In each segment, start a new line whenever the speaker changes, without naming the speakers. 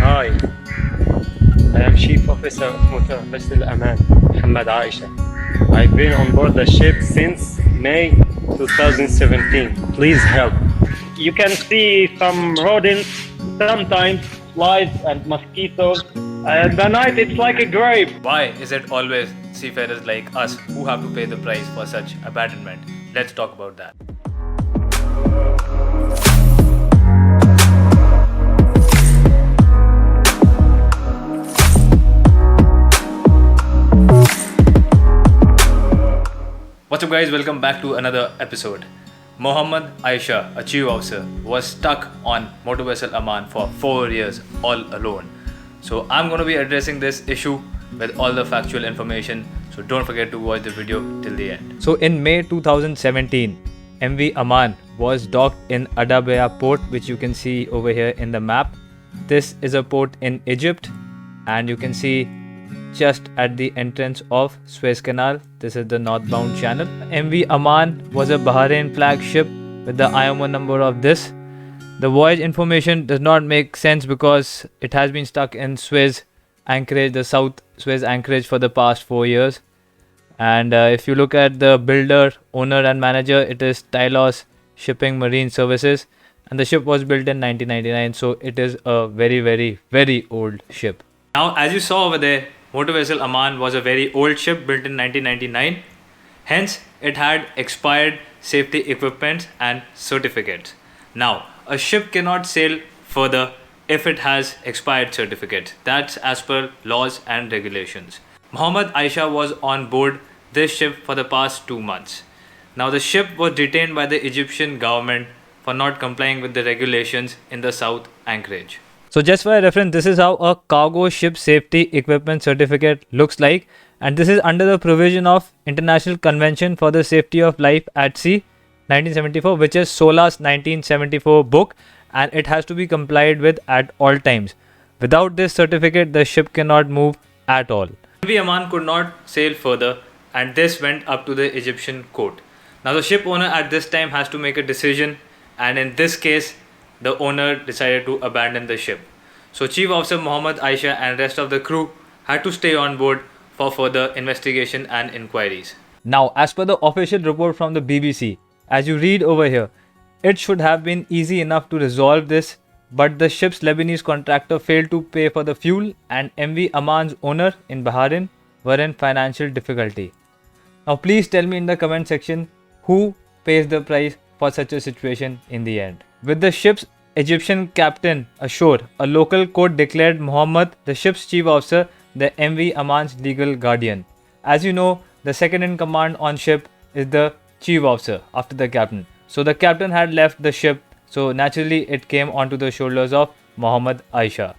Hi, I am Chief Officer of MV Aman Mohammed Aisha. I've been on board the ship since May 2017. Please help. You can see some rodents, sometimes flies and mosquitoes. And the night it's like a grave.
Why is it always seafarers like us who have to pay the price for such abandonment? Let's talk about that. What's up guys, welcome back to another episode. Mohammed Aisha, a chief officer, was stuck on motor vessel Aman for 4 years all alone. So I'm going to be addressing this issue with all the factual information. So don't forget to watch the video till the end. So in May 2017, MV Aman was docked in Adabiya port, which you can see over here in the map. This is a port in Egypt, and you can see just at the entrance of SUEZ Canal. This is the northbound channel. MV Aman was a Bahrain flag ship with the IMO number of this. The voyage information does not make sense because it has been stuck in Suez anchorage, the South Suez anchorage, for the past 4 years. And if you look at the builder, owner and manager, it is Tylos Shipping Marine Services, and the ship was built in 1999, so it is a very old ship. Now, as you saw over there, motor vessel Aman was a very old ship built in 1999. Hence, it had expired safety equipment and certificates. Now, a ship cannot sail further if it has expired certificates. That's as per laws and regulations. Mohammed Aisha was on board this ship for the past 2 months. Now, the ship was detained by the Egyptian government for not complying with the regulations in the South anchorage. So just for a reference, this is how a cargo ship safety equipment certificate looks like, and this is under the provision of International Convention for the Safety of Life at Sea 1974, which is SOLAS 1974 book, and it has to be complied with at all times. Without this certificate, the ship cannot move at all. MV Aman could not sail further, and this went up to the Egyptian court. Now the ship owner at this time has to make a decision, and in this case, the owner decided to abandon the ship. So Chief Officer Mohammed Aisha and rest of the crew had to stay on board for further investigation and inquiries. Now, as per the official report from the BBC, as you read over here, it should have been easy enough to resolve this, but the ship's Lebanese contractor failed to pay for the fuel, and MV Aman's owner in Bahrain were in financial difficulty. Now please tell me in the comment section who pays the price for such a situation in the end. With the ship's Egyptian captain ashore, a local court declared Mohammed, the ship's chief officer, the MV Aman's legal guardian. As you know, the second in command on ship is the chief officer after the captain. So the captain had left the ship, so naturally it came onto the shoulders of Mohammed Aisha.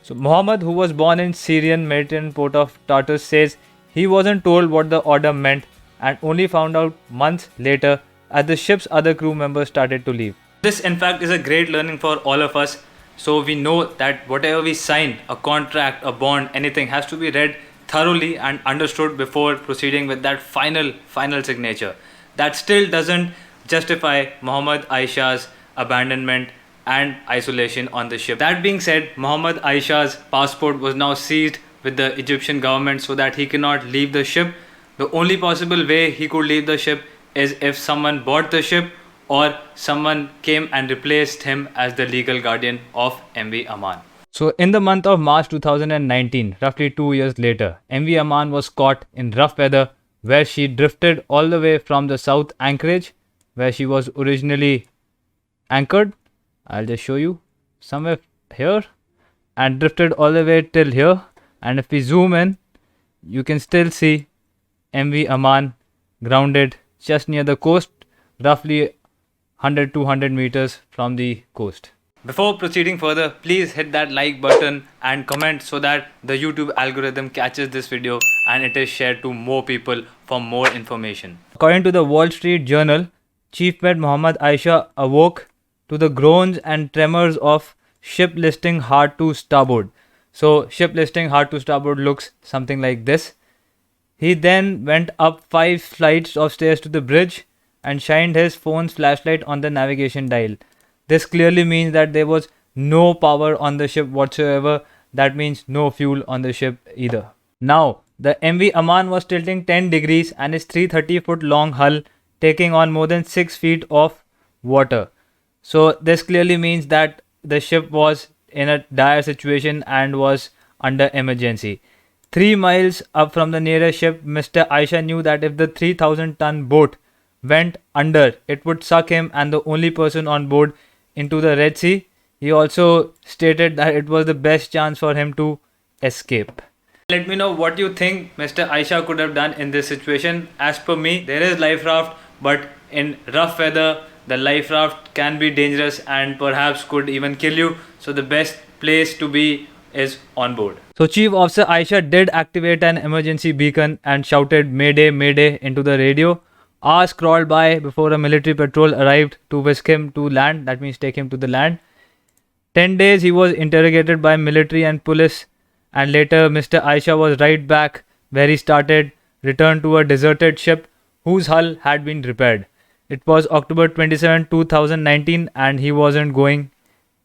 So Mohammed, who was born in Syrian Mediterranean port of Tartus, says he wasn't told what the order meant and only found out months later as the ship's other crew members started to leave. This in fact is a great learning for all of us. So we know that whatever we sign, a contract, a bond, anything has to be read thoroughly and understood before proceeding with that final signature. That still doesn't justify Mohammed Aisha's abandonment and isolation on the ship. That being said, Mohammed Aisha's passport was now seized with the Egyptian government so that he cannot leave the ship. The only possible way he could leave the ship is if someone bought the ship or someone came and replaced him as the legal guardian of MV Aman. So in the month of March 2019, roughly 2 years later, MV Aman was caught in rough weather where she drifted all the way from the south anchorage where she was originally anchored. I'll just show you somewhere here, and drifted all the way till here. And if we zoom in, you can still see MV Aman grounded just near the coast, roughly 100-200 meters from the coast. Before proceeding further, please hit that like button and comment so that the YouTube algorithm catches this video and it is shared to more people for more information. According to the Wall Street Journal, Chief Med Mohammed Aisha awoke to the groans and tremors of ship listing hard to starboard. So ship listing hard to starboard looks something like this. He then went up 5 flights of stairs to the bridge and shined his phone's flashlight on the navigation dial. This clearly means that there was no power on the ship whatsoever. That means no fuel on the ship either. Now, the MV Aman was tilting 10 degrees and its 330-foot long hull taking on more than 6 feet of water. So this clearly means that the ship was in a dire situation and was under emergency. 3 miles up from the nearest ship, Mr. Aisha knew that if the 3,000-ton boat went under, it would suck him and the only person on board into the Red Sea. He also stated that it was the best chance for him to escape. Let me know what you think Mr. Aisha could have done in this situation. As per me, there is life raft, but in rough weather, the life raft can be dangerous and perhaps could even kill you. So the best place to be is on board. So Chief Officer Aisha did activate an emergency beacon and shouted "Mayday, Mayday" into the radio. Hours crawled by before a military patrol arrived to whisk him to land. That means take him to the land. 10 days he was interrogated by military and police, and later Mr. Aisha was right back where he started, returned to a deserted ship whose hull had been repaired. It was October 27, 2019 and he wasn't going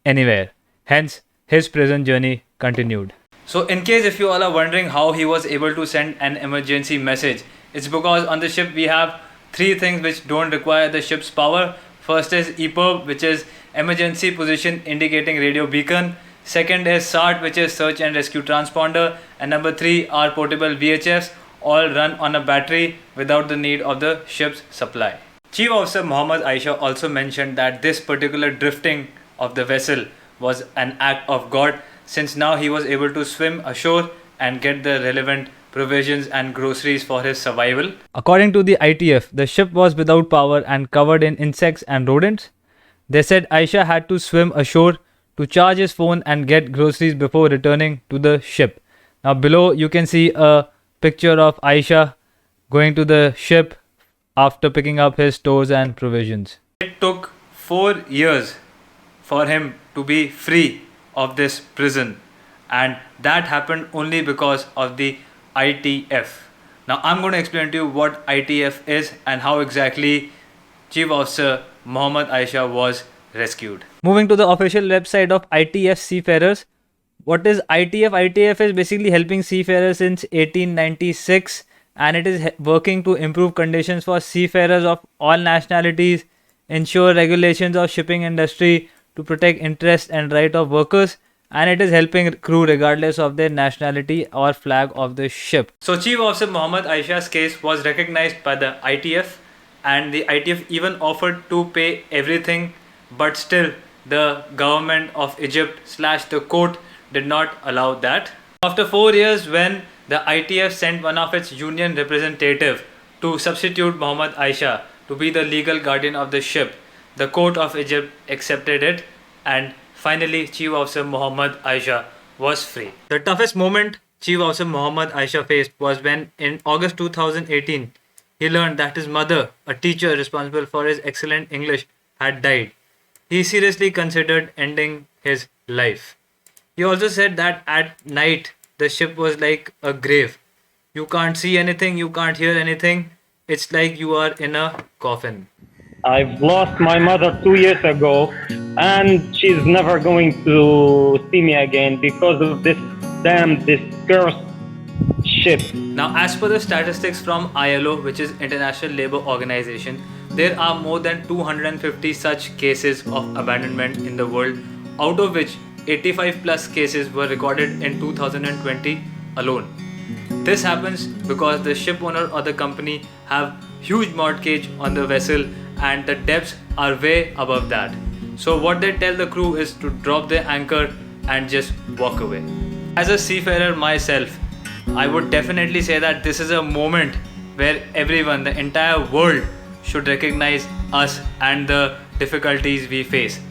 anywhere. Hence, his prison journey continued. So in case if you all are wondering how he was able to send an emergency message, it's because on the ship we have 3 things which don't require the ship's power. First is EPIRB, which is Emergency Position Indicating Radio Beacon. Second is SART, which is Search and Rescue Transponder. And number 3 are portable VHFs, all run on a battery without the need of the ship's supply. Chief Officer Mohammed Aisha also mentioned that this particular drifting of the vessel was an act of God, since now he was able to swim ashore and get the relevant provisions and groceries for his survival. According to the ITF, the ship was without power and covered in insects and rodents. They said Aisha had to swim ashore to charge his phone and get groceries before returning to the ship. Now below you can see a picture of Aisha going to the ship after picking up his stores and provisions. It took 4 years for him to be free of this prison, and that happened only because of the ITF. Now I'm going to explain to you what ITF is and how exactly Chief Officer Mohammed Aisha was rescued. Moving to the official website of ITF Seafarers. What is ITF? ITF is basically helping seafarers since 1896, and it is working to improve conditions for seafarers of all nationalities, ensure regulations of shipping industry, to protect interest and right of workers, and it is helping crew regardless of their nationality or flag of the ship. So Chief Officer Mohammed Aisha's case was recognized by the ITF, and the ITF even offered to pay everything, but still the government of Egypt / the court did not allow that. After 4 years, when the ITF sent one of its union representative to substitute Mohammed Aisha to be the legal guardian of the ship, the court of Egypt accepted it, and finally Chief Officer Mohammed Aisha was free. The toughest moment Chief Officer Mohammed Aisha faced was when in August 2018 he learned that his mother, a teacher responsible for his excellent English, had died. He seriously considered ending his life. He also said that at night the ship was like a grave. You can't see anything, you can't hear anything. It's like you are in a coffin.
I've lost my mother 2 years ago, and she's never going to see me again because of this cursed ship.
Now, as per the statistics from ILO, which is International Labour Organization, there are more than 250 such cases of abandonment in the world, out of which 85 plus cases were recorded in 2020 alone. This happens because the ship owner or the company have huge mortgage on the vessel and the depths are way above that. So what they tell the crew is to drop their anchor and just walk away. As a seafarer myself, I would definitely say that this is a moment where everyone, the entire world, should recognize us and the difficulties we face.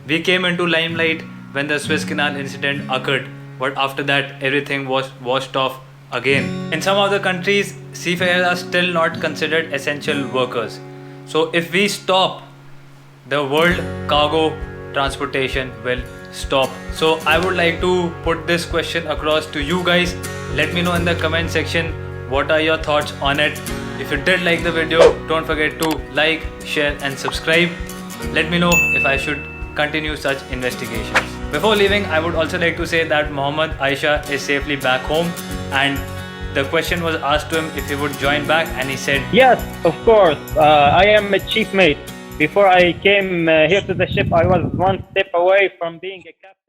We came into limelight when the SUEZ Canal incident occurred, but after that everything was washed off again. In some of the countries, seafarers are still not considered essential workers. So if we stop, the world cargo transportation will stop. So I would like to put this question across to you guys. Let me know in the comment section what are your thoughts on it. If you did like the video, don't forget to like, share and subscribe. Let me know if I should continue such investigations. Before leaving, I would also like to say that Mohammed Aisha is safely back home, and the question was asked to him if he would join back, and he said,
Yes, of course. I am a chief mate. Before I came here to the ship, I was one step away from being a captain.